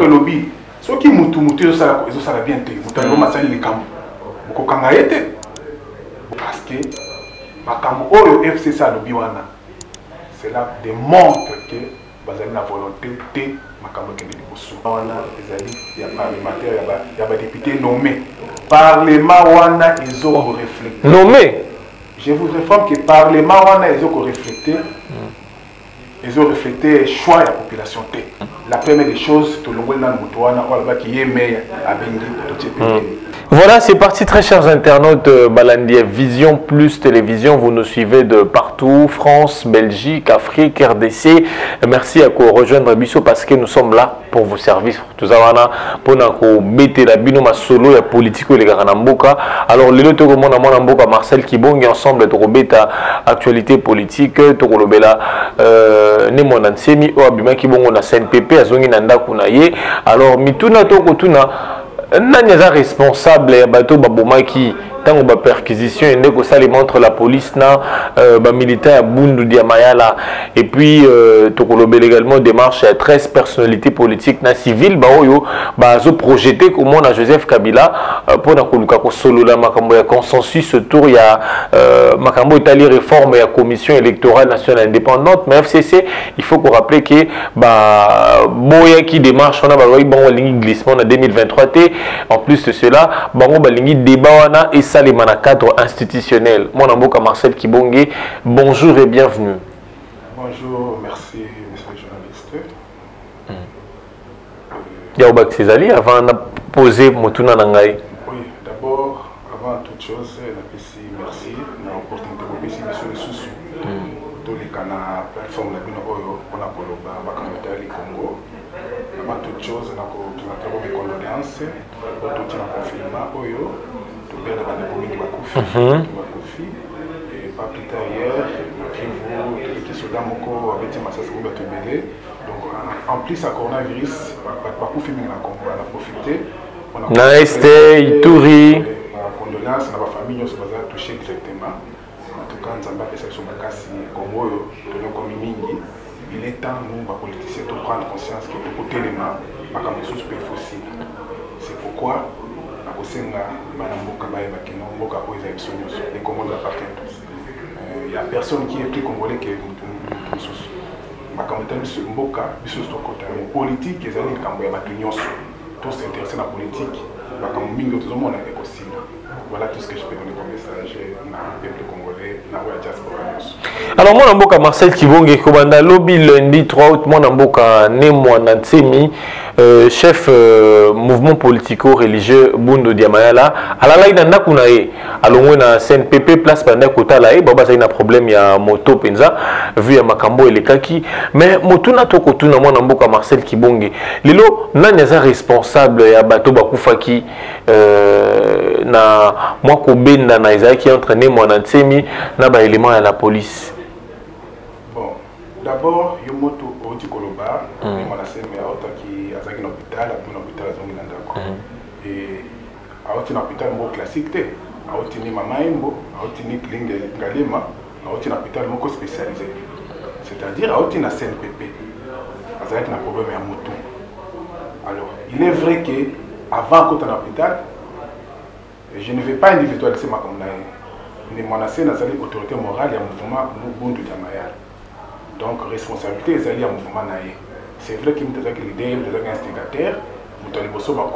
que lobby ce qui mutu ça bien te mutu ngoma sali likambo bokokanga yete parce que makambo oyo FCC lobby wana cela démontre que bazali na volonté de makambo kende liboso wana ezali ya parlementaire ya ba député nommé parlement wana ezo refléter nommé je vous informe que parlement wana ezo refléter ils ont reflété le choix de la population. La première des choses, tout le monde qui est meilleur à Voilà, c'est parti très chers internautes Balandier Vision Plus Télévision. Vous nous suivez de partout, France, Belgique, Afrique, RDC. Merci à vous rejoindre Bissot parce que nous sommes là pour vous servir. Tout ça, pour nous mettre la binôme solo et politique les gars Mboka. Alors les autres mon Mboka Marcel Kibong ensemble de Robeta actualité politique. Tokolobela ne mon ansemi o abima Kibong na CNPP azongi nanda kunaye. Alors mituna tokotuna Nanya responsable ya bateau babomaki tant ba perquisition et que ça les montre la police na ba militaire Bundu Diamayala et puis tokolobel également démarche à 13 personnalités politiques na civil ba oyo ba zo projeté comme on a Joseph Kabila pour na koluka ko solo la makambo ya consensus autour ya makambo itali réforme ya commission électorale nationale indépendante mais FCC il faut qu'on rappelle que ba boya qui démarche on a ba bon ligne glissement en 2023 t en plus de cela bango ba ligne débat wana et ça les cadre institutionnel. Mon amboka Marcel Kibonge, bonjour et bienvenue. Bonjour, merci monsieur le journaliste. Yaoubak Césali, avant de poser Motuna Nangaï. Oui, d'abord, avant toute chose, merci pour l'opportunité de monsieur le sous tous les canaux, plateforme la Bino Oyo, on a Koloba, Bakamotali Congo. Avant toute chose, on a présenté mes condoléances, on a tout un confinement Oyo. Et pas plus tard hier, qui soldats Moko avait été massacrés donc en plus à coronavirus, pas pour filmer la Congo, on a profité. On a Touri. Condoléances à la famille, on se va toucher directement. En tout cas, nous avons fait ça sur le cas Congo, il est temps, nous, les politiciens, de prendre conscience que le côté des mains, c'est pourquoi il n'y a personne qui est plus congolais que nous. Politique, tous s'intéressent à la politique. Voilà tout ce que je peux donner comme message au peuple congolais, à la diaspora. Alors, mon amboka Marcel Kibonge, Kobanda, lobby lundi 3 août, mon amboka Nemo Nansemi, chef mouvement politico-religieux Bundu Diamayala, à la laïda Nakunae, à l'ongwe na CNPP, place Panda Kotalae, Baba Zayna problème, il y a moto penza, vu à Makambo et les Kaki, mais Motuna Tokotuna, mon amboka Marcel Kibonge, Lilo, Nanyaza responsable, ya Bato Bakufaki, na moi Kobenda na Isaïe qui a entraîné mon Nansemi, na ba élément à la police. Bon, d'abord, Yomoto Oti Koloba, mon Nansemi a qui a zaki l'hôpital, à l'hôpital à Zonginandako. Et à Oti l'hôpital, mot classique, à Oti ni Mamaimbo, à Oti ni Galema, à Oti l'hôpital, mot spécialisé. C'est-à-dire à Oti na CNPP, à zaki na problème à moto. Alors, il est vrai que avant qu'on ait un hôpital, je ne vais pas individualiser ma commune. Mais mon ancien autorité morale et un mouvement Bundu Diamayala. Donc, responsabilité est alliée à un mouvement. C'est vrai qu'il y a l'idée de l'instigateur, nous avons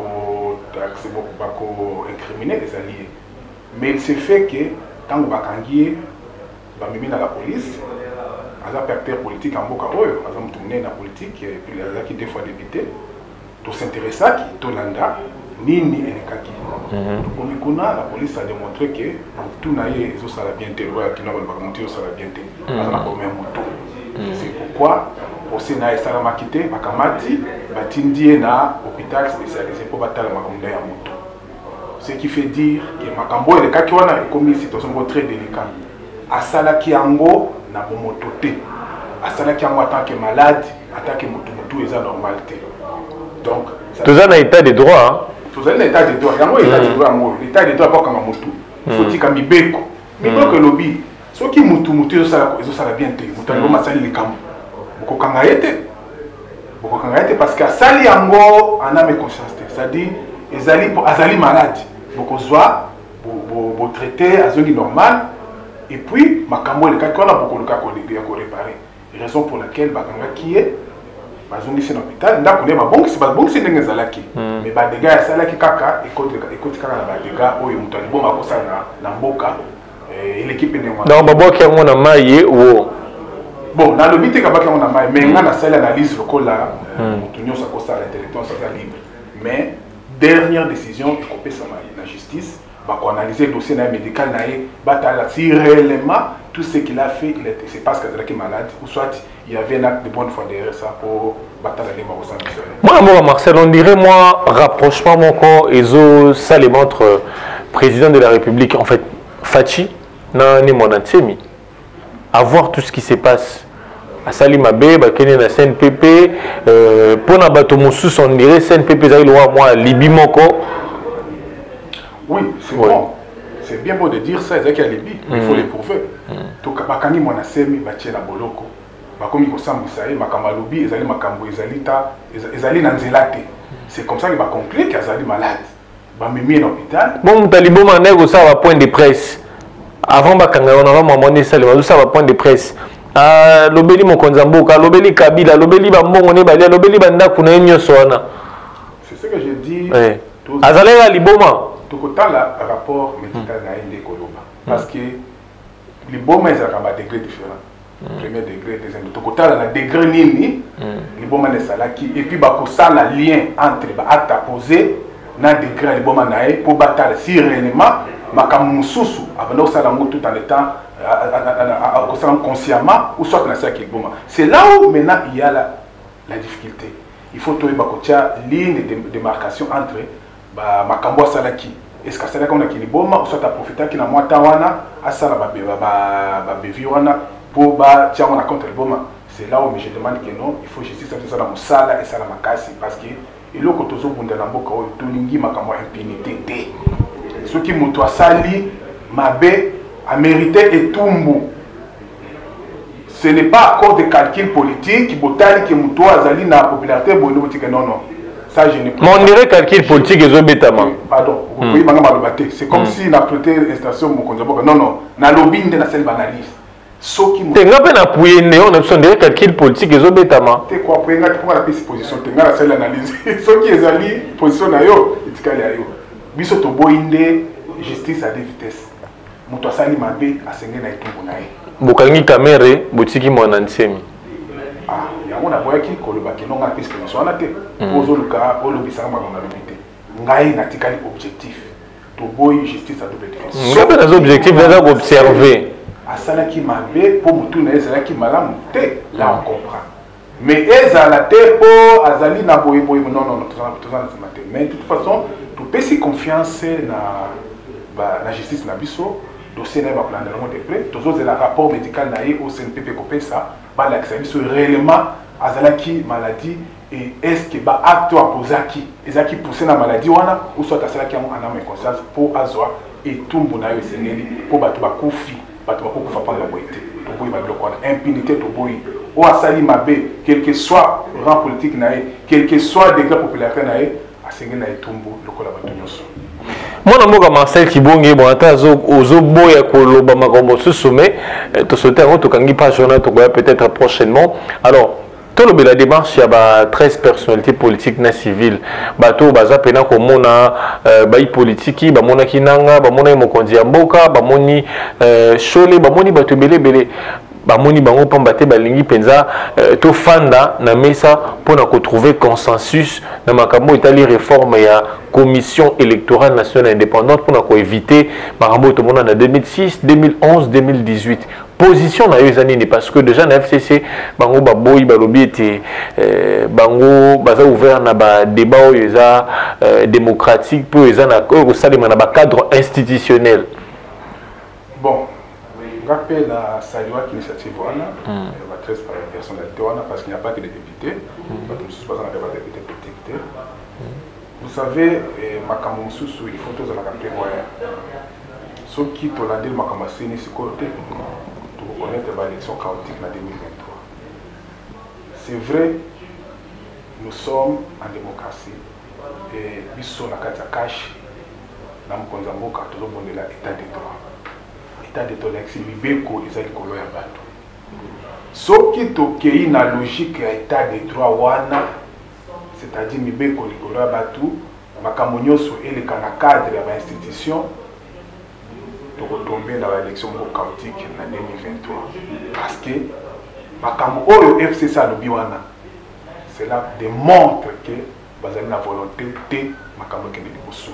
incriminé les alliés. Mais il se fait que, quand vous avez dans la police, à la acteur politique en Boka Oyo, à la politique, et puis à qui des fois député, tout s'intéresse à qui, tout l'anda. Nini et Kaki. Donc, la police a démontré que tout n'a eu la bienté, qui n'a pas monté la bienté. C'est pourquoi, pour ces naïs salama quitté, Bakamati, Batindi na hôpital spécialisé pour battre la Makambo ya moto. Ce qui fait dire que Makambo et le Kakiwana est commis une situation très délicate. Asala Kiango na mototé. Asala Kiango en tant que malade, en tant que moto est normalité. Donc, tout ça n'a état de droit. Tout ça n'a état de droit. L'état de droit, pas comme un moto. Il faut dire qu'il y a Mibeko. Mibeko le lobby. Ceux qui mutu, ils ont ça bien. Mutu, ils ont ça les camps. beaucoup de parce que Sali Yango en a mes conscience, c'est-à-dire Azali malade, beaucoup soit pour traiter Azali normal et puis Makambo le cas qu'on a beaucoup de cas qu'on réparer. Raison pour laquelle Bakanga qui est bazongi c'est l'hôpital nda connaît bon c'est pas bon c'est ndenge zalaki mais ba dégâts ya salaki kaka écoute kaka na ba dégâts oyo mutu ali bon bakosa na mboka et l'équipe est néanmoins non babo ki ngona maye wo bon na lobi te ka ba ki ngona maye mais nga na sala analyse lokola mutu nyosa ko sala intellectuel ça libre mais dernière décision écopé ça na justice ba ko analyser dossier na médical na ye batala si réellement tout ce qu'il a fait c'est parce qu'il est malade ou soit il y avait un acte de bonne foi derrière ça pour batailler les morts au sein du moi Marcel on dirait moi rapprochement mon corps et ça les montre président de la République en fait Fachi nani monantemi à voir tout ce qui se passe à Salimabe bakene na CNPP pour na bato mususu on dirait CNPP za loi moi Libye moko oui c'est bon. C'est bien beau de dire ça, il faut les prouver. Donc, bakani mona semi batie na boloko. Bakomi ko sambisa e makambalobi ezali makambo ezali na nzelate. C'est comme ça que va conclure qu'azali malade. Ba mimi en hôpital. Bon talibo manego ça va point de presse. Avant bakanga on va mamoner ça va point de presse. Ah lobeli mokonzamboka, lobeli Kabila, lobeli ba mbongo ne balia, lobeli banda kuna nyoso wana. C'est ce que je dis. Azalera liboma. Tout autant le rapport médical n'a pas Koloba. Parce que les bons mais à degré différent. Premier degré, deuxième degré. Tout autant le degré nini, les bons mais salaki et puis bah ça le lien entre acte posé na degré les bons mais pour bataille si réellement makamususu avant ça la tout en étant consciemment ou soit na ça qui est bon. C'est là où maintenant il y a la difficulté. Il faut trouver bakotia ligne de démarcation entre makambo salaki est-ce que ça qu'on a qui liboma ou soit à profiter qui na moita wana asala ba bevi wana pour ba tia on a contre liboma c'est là où je demande que non il faut justice ça na musala et ça na makasi parce que eloko tozo bunda na mboka oyo tolingi makambo impunité te ceux qui mutu asali mabe a mérité etumbu ce n'est pas à cause de calcul politique botali qui mutu azali na popularité bondo botika non non. Mais on dirait calcul politique et zobetama. Pardon, oui, c'est comme si la prêté l'instation non non, na lobby de la seule analyse. Ce qui t'es pas na pouye on a besoin de calcul politique et zobetama. T'es quoi pour la position, t'es la seule analyse. Ce qui est ali position na yo, etikali ayo. Biso to boinde justice à deux vitesses. Moto sali mabe asenge na etumbu na ye. Bokangi kamere botiki mona nsemi. Ah, yango na boyaki koloba ke nonga piste so na te ozoluka olobisa makambo na lobité ngai na tikali objectif to boy justice à double défense so les objectifs déjà observer asalaki mabe pour mutu na ezalaki malamu te là on comprend mais ezala te po azali na boye non non tout ça mais de toute façon to pesi confiance na justice na biso dossier na ba plan de long de près tous les rapport médical na au CNPP kopesa ba l'accès réellement azalaki maladie et est-ce que ba acte à posaki ezaki pousser na maladie wana ou soit asalaki en âme et conscience pour azwa et tumbu na yo seneli pour batu ba kufi batu ba kufa pa la boite to boy ba bloko impunité to boy o asali mabe quel que soit rang politique na quel que soit degré popularité na asengi na tumbu lokola batu nyoso. Mon amour Marcel Kibongi bon atazo ozoboya koloba makombo susumé to sauter en to kangi pas journal to peut-être prochainement. Alors tout le la démarche il y a 13 personnalités politiques na civile bato baza pena ko mona ba politique ba mona kinanga ba mona mokonzi ya mboka ba moni chole ba moni bato belé bamoni bango pambate balingi penza to fanda na mesa pour na trouver consensus na makambo itali réforme ya commission électorale nationale indépendante pour na éviter makambo to mona na 2006 2011 2018 position na yezani parce que déjà na FCC bango baboyi balobi était bango baza ouvert na ba débat yeza démocratique pour yeza na ko salima na ba cadre institutionnel. Bon rappelle à saluer l'initiative wana va 13 personnalités wana parce qu'il n'y a pas que des députés pas pas de députés politique. Vous savez makambo mususu il faut tous la prévoir ceux qui to la dire makambo seni ce côté pour reconnaître l'élection chaotique en 2023. C'est vrai nous sommes en démocratie et nous sommes en cash. Nous sommes en état de droit. État de droit, c'est libéco, ils ont le colon à bateau. Ce qui est une logique à état de droit, c'est-à-dire libéco, le colon à bateau, makamonyoso et le cadre de l'institution, pour tomber dans l'élection chaotique en 2023. Parce que le FCC a le biwana. Cela démontre que vous avez la volonté de Makambo Kende Liboso.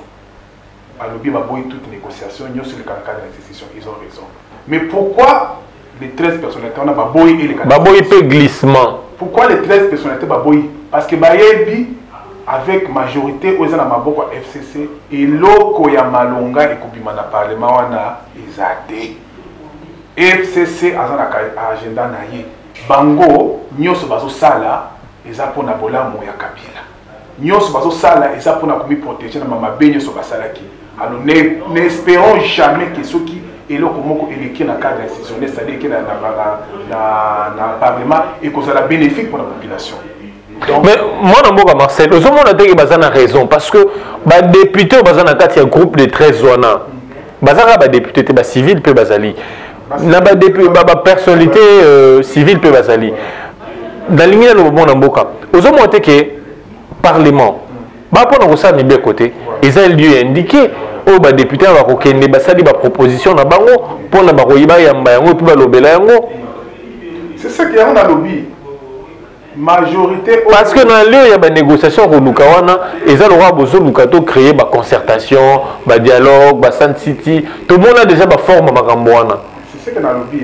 Alors, il y a toute négociation, il y a sur le cadre de l'institution, ils ont raison. Mais pourquoi les 13 personnalités, on a Baboy et les Baboy peut glissement. Pourquoi les 13 personnalités Baboy? Parce que Bayebi, avec majorité, aux Maboko FCC, et l'oko ya Malonga et Koubima na Parlement, on a Izade. FCC a un agenda naïe. Bango, nyoso bazo sala, eza pona bolamo ya Kabila. Nyoso bazo sala, eza pona komi protéger na mama benyo so basalaki. Alors n'espérons jamais que ceux qui est là comme électé dans le cadre institutionnel, c'est-à-dire que dans le Parlement, et que ça a bénéfique pour la population. Donc, mais moi, je Marcel, je a raison parce que les députés, il y a un groupe de 13 zones. Les députés civils peuvent bazali. La personnalité civile peut bazali. Dans l'ligne de l'Omboka, vous avez que Parlement, pour ça, bien côté, ils ont lieu indiqué. Les députés ont des propositions pour la c'est ça qu'il y a dans le lobby. Majorité. Parce que dans le lieu, il y a des négociations pour nous, ils ont besoin de créer des concertations, des dialogues, des Sun City. Tout le monde a déjà des formes. C'est ce que dans le lobby,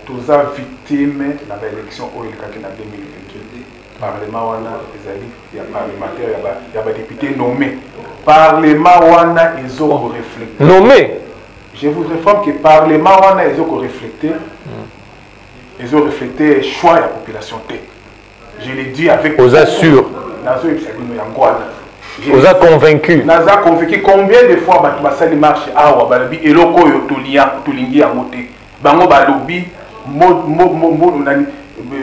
tous les victimes de l'élection au 2028. Parlement, il y a parlementaires, il y a des députés nommés. Parlement, ils ont réfléchi. Nommés? Je vous informe que Parlement, ils ont réfléchi. Ils ont reflété le choix de la population. Je l'ai dit avec... Vous assurez. Vous avez convaincu. Vous avez convaincu combien de fois vous marché à Ouabalabi et le Koyo Tolingi à Moté. Bango Balobi,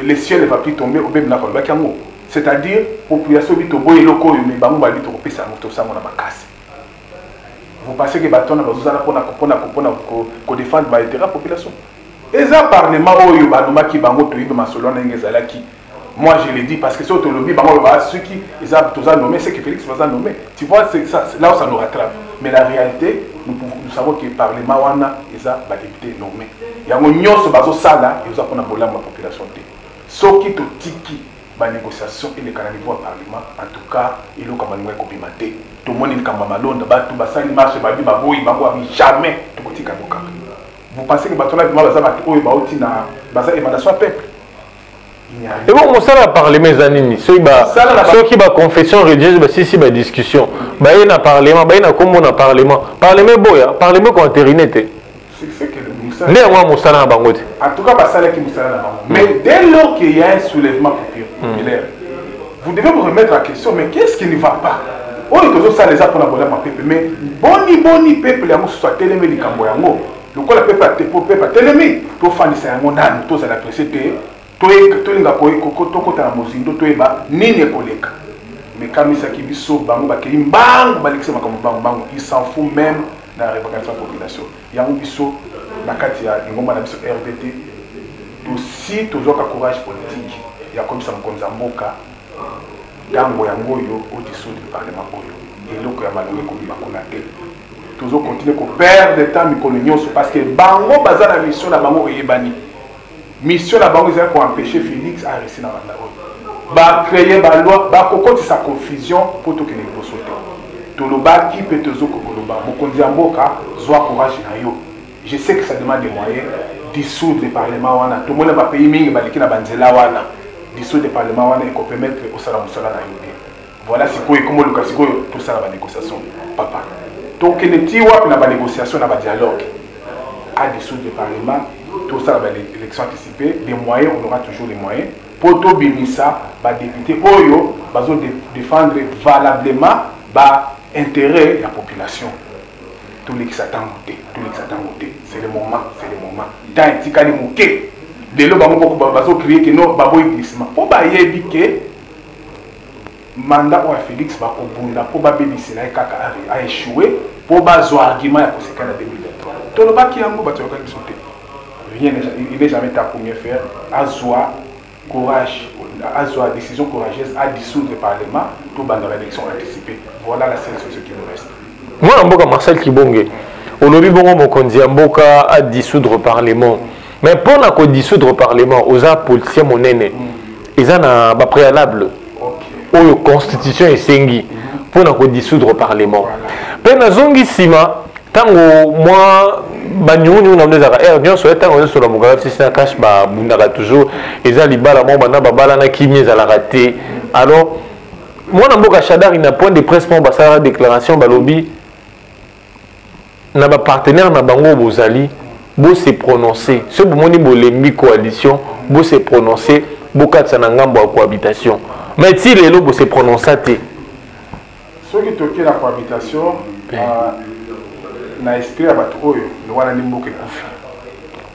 le ciel va plus tomber au Bem Nakol Bakango. C'est-à-dire, la population vit au Boy et le Koyo, mais Bango Balobi au Pessa Moto Samona Makasi. Vous pensez que Baton vous allez pour défendre la population. Et ça, Parlement, moi je l'ai dit parce que c'est autonomie, ceux qui ont nommé, c'est que Félix va nommer. Tu vois, c'est là où ça nous rattrape. Mais la réalité, nous savons que le Parlement, ils ont des députés nommés. Il y a un nyonso bazo sala, ils ont pour la population. Ceux qui ont tiki, la négociation et les canaliers au Parlement, en tout cas, ils ont comme un copimate. Tout le monde est comme un malon, tout le marche, jamais tout le monde. Vous pensez que les émanation peuple? Et bon, ça va parler mes amis. Ceux qui ont confession religieuse, si la discussion. Il y a un parlement, il y a un parlement. Parlement, parlement qu'on entériné. C'est que le Moussa. En tout cas, ça qui Moussa. Mais dès lors qu'il y a un soulèvement populaire, vous devez vous remettre la question, mais qu'est-ce qui ne va pas? Oh, il y a ça les a pour la peuple. Mais boni peuple, il y a soit télémé du Camboyango. Le quoi le peuple a télémé. Pour faire des sermons, tous à la précédé. Mais quand il s'en fout même de la révocation de la population. Il y a un RDT. Aussi, toujours un courage politique. Il y a comme ça, au-dessous du Parlement. Et là, il y a malheureusement toujours continuer à perdre du temps parce que Bango baza la mission la Bango Ebani. Mission la Bango pour empêcher Félix à rester dans la loi. Ba créer ba loi, ba kokoti sa confusion pour tout que les bosote. Tout le bas qui peut te zo kokoloba. Mokondi amboka, zoa courage na yo. Je sais que ça demande des moyens dissoudre le parlement wana. Tout le monde va payer mingi baliki na banzela wana. Dissoudre le parlement wana et qu'on permettre au salam musala na yo. Voilà c'est quoi comment le cas c'est quoi tout ça la négociation papa. Donc, il y a une négociation, un dialogue à dissoudre le Parlement, tout ça, l'élection anticipée, les moyens, on aura toujours les moyens. Pour tout Bimisa, les députés, ils vont défendre valablement l'intérêt de la population. Tous les qui s'attendent voter, c'est le moment, c'est le moment. Dans les cas de moquer, les gens vont créer que non, glissement. Pour que mandat ou Félix Bakobunda pour babelisi na kaka a échoué pour bazo argument ya koseka na 2023 to le baki yango batoka ki sauter rien il n'est jamais ta première faire azwa courage azwa décision courageuse à dissoudre le parlement pour banda l'élection anticipée. Voilà la seule chose qui nous reste. Moi mboka Marcel Kibonge olobi bongo mokonzi ya mboka à dissoudre le parlement, mais pour na ko dissoudre le parlement oza politicien monene eza na ba préalable oyo constitution esengi pour na ko dissoudre le parlement. Pe na zongi sima tango moi banyungu na ndezaka nyo so tango so la mugala sisi na cash ba bundaka toujours eza libala mo bana babala na kimie za la raté. Alors moi na mboka Shadar ina point de presse pour basala déclaration balobi na ba partenaire na bango bozali bo se prononcer ce bomoni bolembi coalition bo se prononcer bo katsa na ngambo ya cohabitation. Mais si les lobes se prononcent, ceux qui toquent la cohabitation, na esprit à Batoyo, le voilà n'importe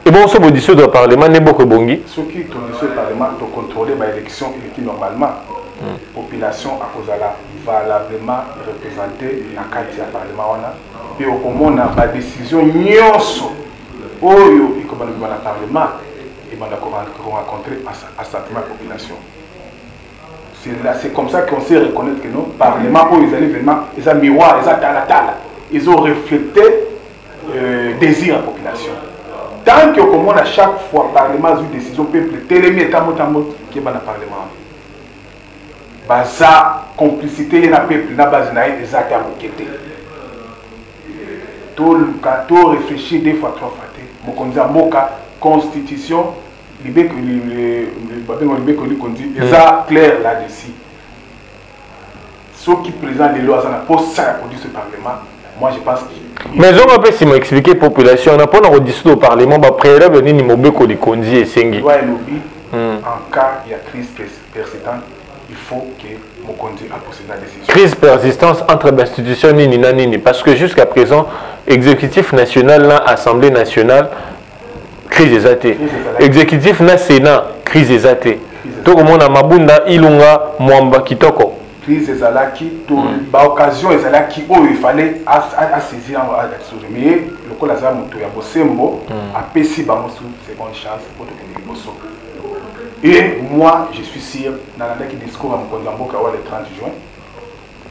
et bon, ce que le Parlement n'est pas bongi. Ceux qui toquent le Parlement, to contrôler l'élection qui normalement, population à cause de la valablement représentée dans le cadre du Parlement, et au moment où la décision nyonso, oyo et comme dans le Parlement, et on a rencontré à certaines populations. C'est comme ça qu'on sait reconnaître que nos parlements, ils allaient vraiment, ils ont miroir, ils ont tala, ils ont reflété désir à la population. Tant que comme on a chaque fois parlement a une décision peuple, télémé tamot qui est dans le parlement. Baza complicité il y a peuple na base na ils ont enquêté. Tout réfléchir deux fois trois fois. Mon konza moka constitution les clair là-dessus. Ceux qui présentent les lois pour ça pour ce parlement, moi je pense que. Mais on peut si m'expliquer la population, on n'a pas dissoudre au parlement, bah préalable ni mobeko de Kondi et Sengi. En cas il y a crise persistante, il faut que Mokondi a procédé à la décision. Crise persistante entre l'institution nini parce que jusqu'à présent, exécutif national, l'Assemblée nationale. Crise des athées. Exécutif na Sénat, crise des athées. Tout le monde a mabunda ilunga mwamba kitoko. Crise des alaki, ba occasion des alaki où il fallait saisir à mais le col azam moto ya bosembo a pesi ba mosu seconde chance pour te tenir bosso. Et moi je suis sûr dans la qui discours à Mkonzamboka le 30 juin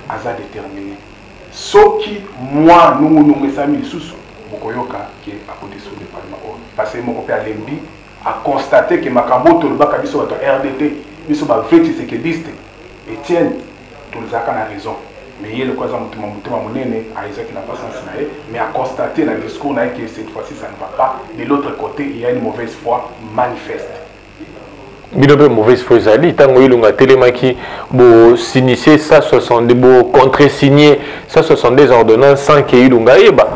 aza déterminé. Ce qui moi nous sami sous Bokoyoka qui est à côté sur le parlement. Parce que mon copain Lembi a constaté que Makambo Tolbaka biso bato RDT biso ba veti c'est que liste Etienne Tolzaka a raison. Mais il le quoi ça mutuma monene a Isaac n'a pas sens naé mais a constaté dans le discours naé que cette fois-ci ça ne va pas. De l'autre côté, il y a une mauvaise foi manifeste. Binobe mauvaise foi zali tango ilunga telemaki bo signer 162 bo contre-signer 162 ordonnances sans que ilunga eba.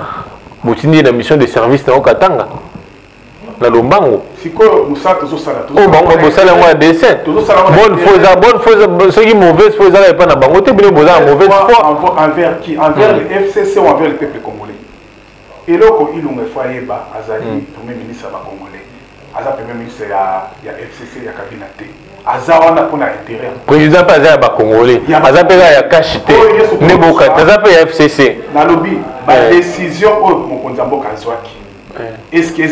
Botini la mission de service na Okatanga. Na lombango. Siko musato zo sala tout. Oh bango bosala ngwa dessin. Bonne foi ce qui mauvaise foi ça pas na bango te bino boza mauvaise foi envers qui envers le FCC ou envers le peuple congolais. Et là ko ilunga foi yeba azali premier ministre ba congolais. Aza premier ministre ya FCC ya Kabila te. Aza wana pona intérêt. Président pas za ba congolais. Aza pega ya cash te. Neboka aza pe ya FCC. Na lobby ba décision au Mokonzamboka azwaki. Est-ce que le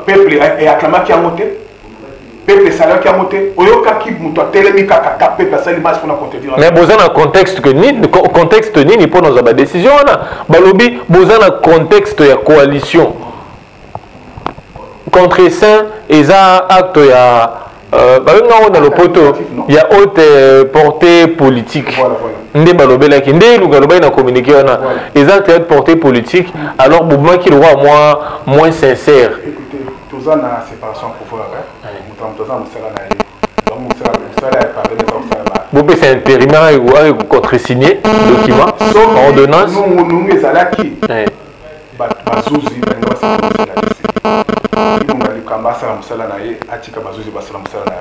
peuple est acclamé qui a monté? Peuple est salaire qui a monté? Oyoka qui muto telemi kaka peuple a sali pour contredire. Mais besoin un contexte que ni contexte ni pour nos décision na balobi besoin un contexte ya coalition. Contre ça et acte ya dans le poteau il y a haute portée politique. Ndé balobela ki ndé lugaloba na communiquer wana exact haute portée politique alors mouvement qui le roi moins sincère. Écoutez, tous ça na séparation pouvoir mutamto ça musala na ye donc musala ya parler de ça bo c'est intérimaire ou contre-signé document ordonnance nous ezalaki bazuzi bango basala ikunga likamba sala musala na ye atika bazuzi basala musala na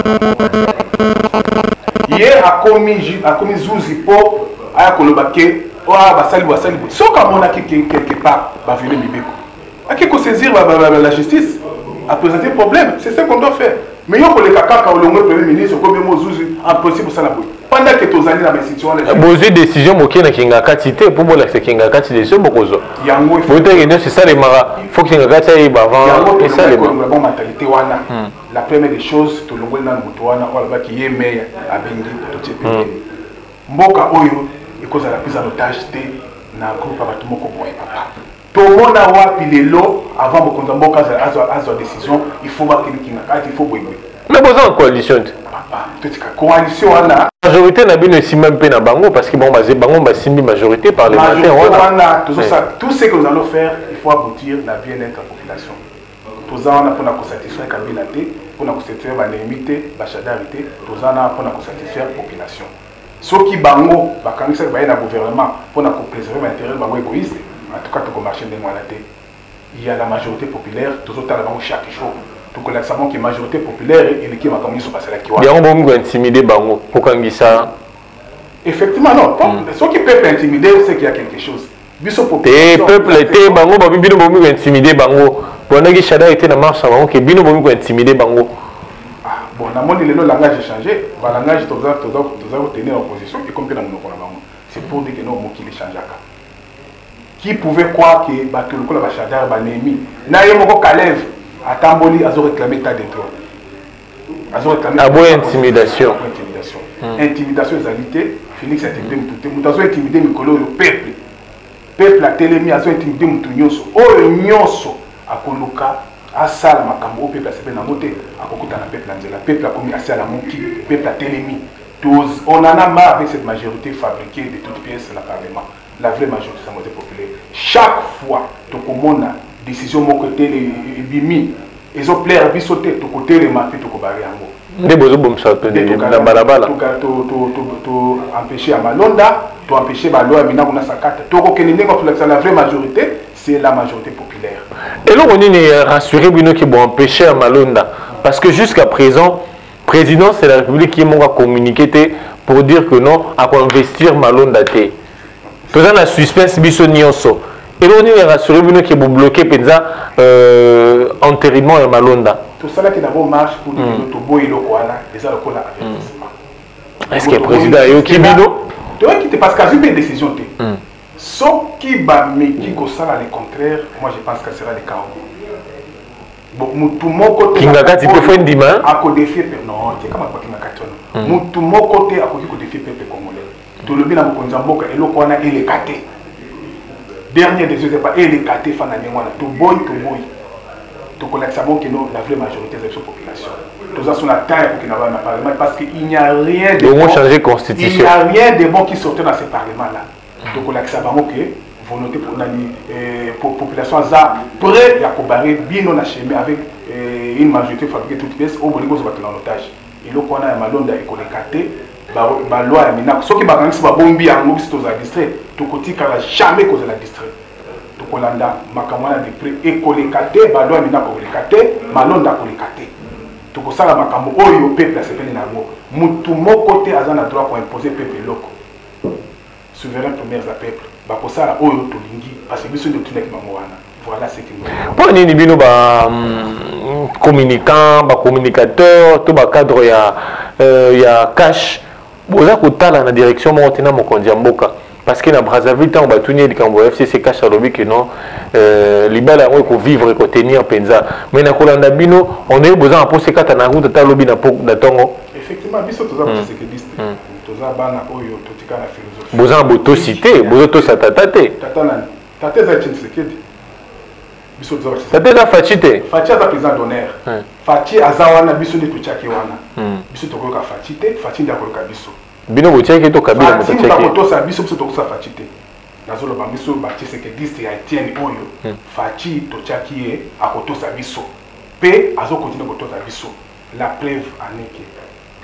ye hier a commis zuzi po aya kolobake oa basali soka mona quelque part va venir mibeko aki ko saisir la justice a présenter problème c'est ce qu'on doit faire mais yo ko le kaka olongo premier ministre ko bien mozuzi en principe ça la boy pendant que tu as dans la situation bozé décision moké na kinga katité pour bola c'est kinga katité décision bokozo yango c'est ça les mara faut que kinga katité avant et ça les bonne mentalité wana la première des choses to longoli na mutu wana wala ba ki yemeya abengi to tshepeli mboka oyo ikoza la prise en otage te na groupe ba tout moko boye papa to mona wapi lelo avant bokonza mboka azo décision il faut ba kinga katité il faut boye mais besoin en coalition coalition wana majorité na bino ici même pe na bango parce que bon bango basimbi majorité parlementaire wana tout ce que nous allons faire il faut aboutir la bien-être de la population tozana pour na satisfaire kabila te pour na satisfaire ba limité ba chadarité tozana pour na satisfaire population soki bango bakangisa ba na gouvernement pour na préserver l'intérêt bango égoïste en tout cas to marcher ndenge wana te il y a la majorité populaire tozotala bango chaque jour que la majorité populaire et l'équipe va commencer à passer la kiwa. Bien on va intimider bango pour ça. Effectivement non. Ceux qui peuvent intimider c'est qu'il y a quelque chose. Biso population. Peuple était bango ba bino bomu intimider bango. Pendant que Chada était dans marche bango que bino bomu intimider bango. Ah bon na moni le langage a changé. Ba langage toza tenir en position et comme que na monoko na bango. C'est pour dire que non mo qui les changeaka. Qui pouvait croire que ba tout le ko la ba Chada ba nemi. Na yemoko Kalev Atamboli a réclamé ta détour. A réclamé intimidation. Intimidation égalité. Félix a intimidé tout. Mutazo intimidé Mikolo le peuple. Peuple a télémi a intimidé Mutunyoso. Oh nyoso a koluka a sala makambo au peuple a sepe na moté a kokuta na peuple anzela. Peuple a commis assez à la moki. Peuple a télémi. On en a marre avec cette majorité fabriquée de toutes pièces dans le Parlement. La vraie majorité de la majorité populaire. Chaque fois que on a décision mon côté les bimi ils ont plaire à sauter tout côté les mafia tout cobaré yango des besoins comme ça na balabala to empêcher à malonda to empêcher ba loi mina kuna sakata to ko kenene ko la vraie majorité c'est la majorité populaire et là on est rassuré bino qui bon empêcher à malonda parce que jusqu'à présent président c'est la République qui m'a communiqué pour dire que non à investir malonda té tout ça la suspense biso nyonso. Et là, on est rassuré que vous bloquez enterrement et malonda. Tout ça là qui d'abord marche pour dire que tout beau et le koala, déjà le koala avertissement. Est-ce que le président est au Kibino? Tu vois qu'il te passe quasi une décision. Sauf qui va mais qui ça le contraire, moi je pense que ce sera le chaos. Bon, tout mon côté. Qui n'a pas dit que faut une dimanche. À côté défier non, c'est comme quoi qui n'a pas dit. Tout mon côté à côté défier peuple congolais. Tout le bien à mon konzamboka et le koala et les caté. Dernier des yeux, c'est pas et les catés fan à tout boy, tout collecte bon que nous la vraie majorité de la population. Tout ça sur la taille pour qu'il n'y ait pas parlement parce qu'il n'y a rien de bon. Changer constitution. Il n'y a rien de bon qui sortait dans ce parlement là. Tout collecte bon que volonté pour la population ça prêt à cobarrer bien on a chemin avec une majorité fabriquée toute pièce au bout de en otage. Et là qu'on a un malonda et collecté. La loi est maintenant. Ce qui va gagner, c'est que bombi en mobile aux distrait. Tout côté qui n'a jamais causé la distrait. Tout Kolanda, Makamana de prix et collecté. La loi est maintenant collecté. Malonda collecté. Tout ça la Makambo. Oh yo peuple c'est peine n'amo. Moutou mon côté a un droit pour imposer peuple loco. Souverain premier à peuple. Bah pour ça la oh yo tolingi parce que besoin de tout avec mamoana. Voilà ce qui nous. Pour ni bino ba communicant, ba communicateur, tout ba cadre ya cash. Boza kotala na direction mo tena mokonzi mboka parce que na Brazzaville tant ba tuni likambo FCC cash alobi que non libala ngo ko vivre ko tenir penza mais na kolanda bino on est besoin pour se kata na route ta lobi na tongo effectivement biso toza ko sécurité toza bana oyo totika na philosophie boza boto cité bozo to satatate tata za tsinsekedi biso toza tata za fachite fachi za président d'honneur fachi azawana biso ndi tuchaki wana biso tokoka fachi te fachi ndi akoka biso bino bocheki to kabila mutacheki fachi tokosa biso tokosa fachi te nazolo ba biso ba tsekedi ya Etienne oyo fachi tochaki ye akotosa biso pe azokontinue kotosa biso la preuve aneke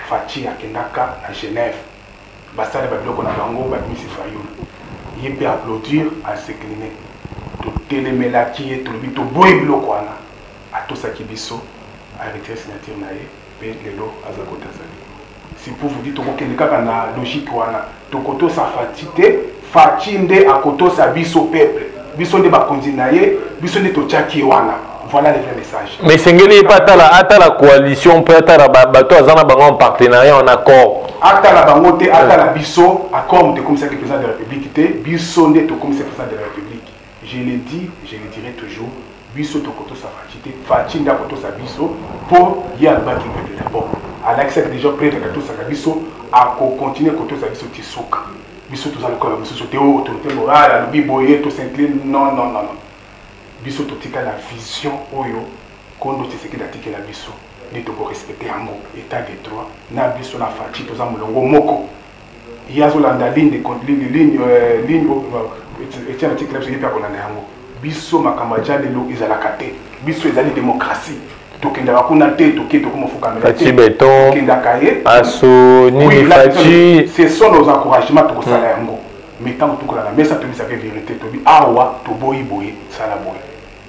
fachi akendaka na Genève basale ba biloko na bango ba misi fayulu ye pe applaudir à s'incliner to telemelaki ye to lobi to boye biloko wana atosaki biso a retiré signature na ye pe lelo aza kotazali si pour vous dire tokokende kaka na logique wana tokotosa fachi te fachi nde akotosa biso peuple biso nde bakonzi na ye biso nde totiaki ye wana Voilà les vrais messages. Mais Sengeli n'est pas à la coalition, peut être à la bateau, en partenariat, en accord. Acte la bangote, acte la bisso, accord de comme ça que le président de la République était, bisso n'est comme c'est le président de la République. Je l'ai dit, je le dirai toujours, bisso to koto sa fatité, fatinda koto sa bisso, pour y aller battre le d'abord. À l'accepter déjà près de koto sa bisso, à continuer koto sa bisso tisoka. Bisso tous encore la bisso théo, autorité morale, le biboyer, tout s'incline, non. Biso totika la vision oyo kondo tseki datike la biso ni to respecter yango état de droit na biso na fachi to za mulongo moko yazo landa ligne etienne article la biso ko landa yango biso makamba lelo ezala kate biso ezali démocratie tokenda kuna te toke to komo fuka mela te beton tokenda kaye aso ni fachi ce sont nos encouragements to sala yango mais tant que la messe to bisa vérité to bi awa to boyi sala boyi.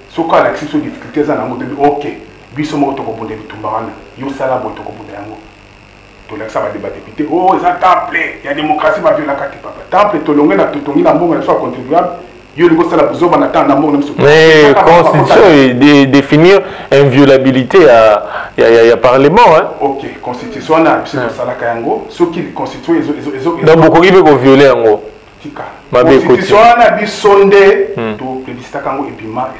Si on a l'accès aux difficultés, ok, biso mo to ko bonde bitumbana, yo sala bo to ko bonde yango. To l'accès va débat député, oh, ça temple, il y a démocratie va violer la carte papa. Temple to longue na to tongi na mbongo na soit contribuable, yo le go sala bozo ba na temps na mbongo na so. Mais constitution est définir inviolabilité il y a parlement hein. OK, constitution na biso sala ka yango, ce qui constitution donc beaucoup qui veut violer yango. Constitution na biso nde to plébiscite kango epima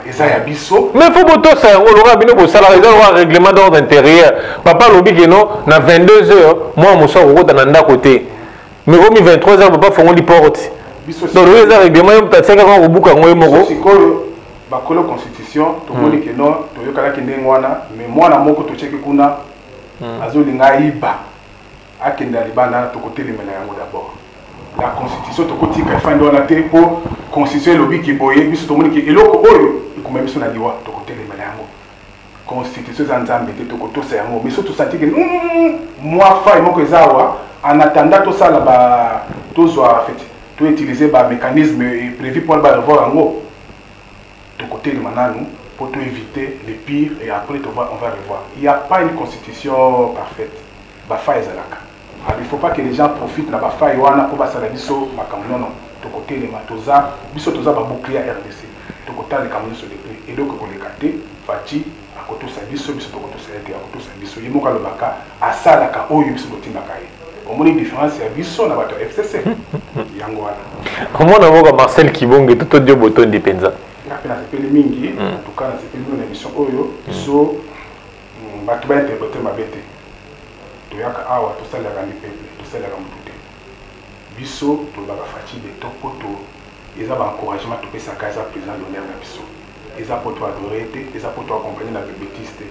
eza ya biso mais faut boto ça on aura bino ko sala un règlement d'ordre intérieur papa lobi que non na 22h moi mo so ko na nda côté mais comme 23h papa fongo li porte donc le règlement yo tatsaka ko buka ngoy moko sikoyo bakolo constitution to moni que non to yokala ki ndenge wana mais mwana moko to cheki kuna azolinga iba akenda libana to côté limela yango d'abord. La constitution to kotika fando la te pour constituer lobby ki boye biso to moni ki eloko oyo ikomema biso na liwa to kotele yango constitution za nzambe te to kotosa yango mais surtout senti que moi fa moko ezawa en attendant tout ça là ba tozwa fait to utiliser ba mécanisme prévu pour ba revoir yango to kotele mananu pour to éviter les pires et après on va revoir. Il n'y a pas une constitution parfaite ba fa ezalaka. Alors, il ne faut pas que les gens profitent de la faille pour passer la biso makamno non to côté les matosa biso toza ba bouclier RDC to côté les camions sur les prix et donc ko les katé fati à côté sa biso to côté sa été à côté sa biso yemo ka lobaka asala ka oyo biso botinda kai au moins différence ya biso na bato FCC yango wana comment on voit Marcel Kibonge tout audio boton dipenza na pena sepeli mingi en tout cas na sepeli na émission oyo so bato ba interpréter mabete toyaka awa tosalaka ndi peuple tosalaka mutu te biso tolobaka faci de to po to eza baencouragement topesaka eza président d'honneur na biso eza po to adoré te eza po to accompagner na bébétise te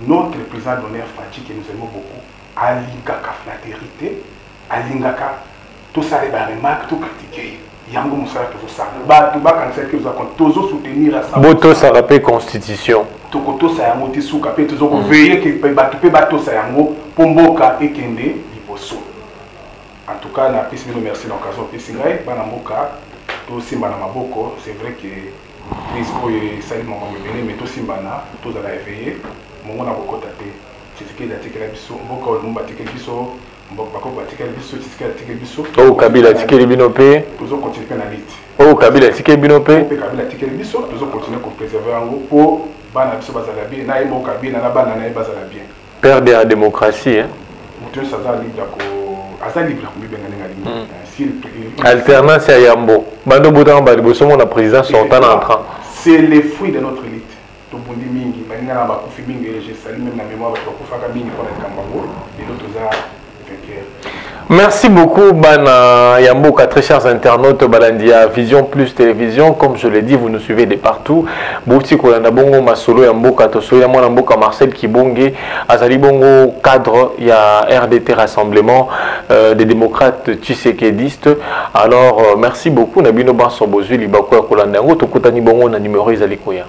notre président d'honneur faci que nous aimons beaucoup alingaka flatérité alingaka tosala baremarque tocritique yango mosala tozosala bato bakanisa ke tozosoutenir à boto ça rappelle constitution tokotosa yango te suka pe tozoko veiller que bato pe batosa yango po mboka ekende liboso. En tout cas na pesi bino merci na occasion pesi ngai bana mboka to simba na maboko c'est vrai que prise oyo esali mongo mebele mais to simba na tozala éveillé mongo na kokota te tsiki datikela biso mboka oyo mumba tikela biso mboka bako batikela biso tsiki datikela biso o kabila tikela bino pe tozo continuer na lit o kabila tikela bino pe kabila tikela biso tozo continuer ko préserver yango po bana biso bazala bien na yemo kabila na bana na bazala bien père de la démocratie hein mutu saza libre ko asa libre ko bibenga ngali alternance ya yambo bando botanga ba liboso mon président sortant entrant c'est les fruits de notre élite to bondi mingi baninga na ba kufi mingi je salue même la mémoire ba kufaka mingi pour la kambango et l'autre za vainqueur. Merci beaucoup, Bana Yamboka, très chers internautes, Balandia Vision Plus Télévision. Comme je l'ai dit, vous nous suivez de partout. Bouti Kolanda Bongo, Masolo Yamboka, Toso Yamona Mboka, Marcel Kibonge, Azali Bongo, cadre, il y a RDT Rassemblement des démocrates tshisekédistes. Alors, merci beaucoup. Nabino Banso Bozuli, Bakoya Kolanda Ngo, Tokotani Bongo, na numéro Izalikoya.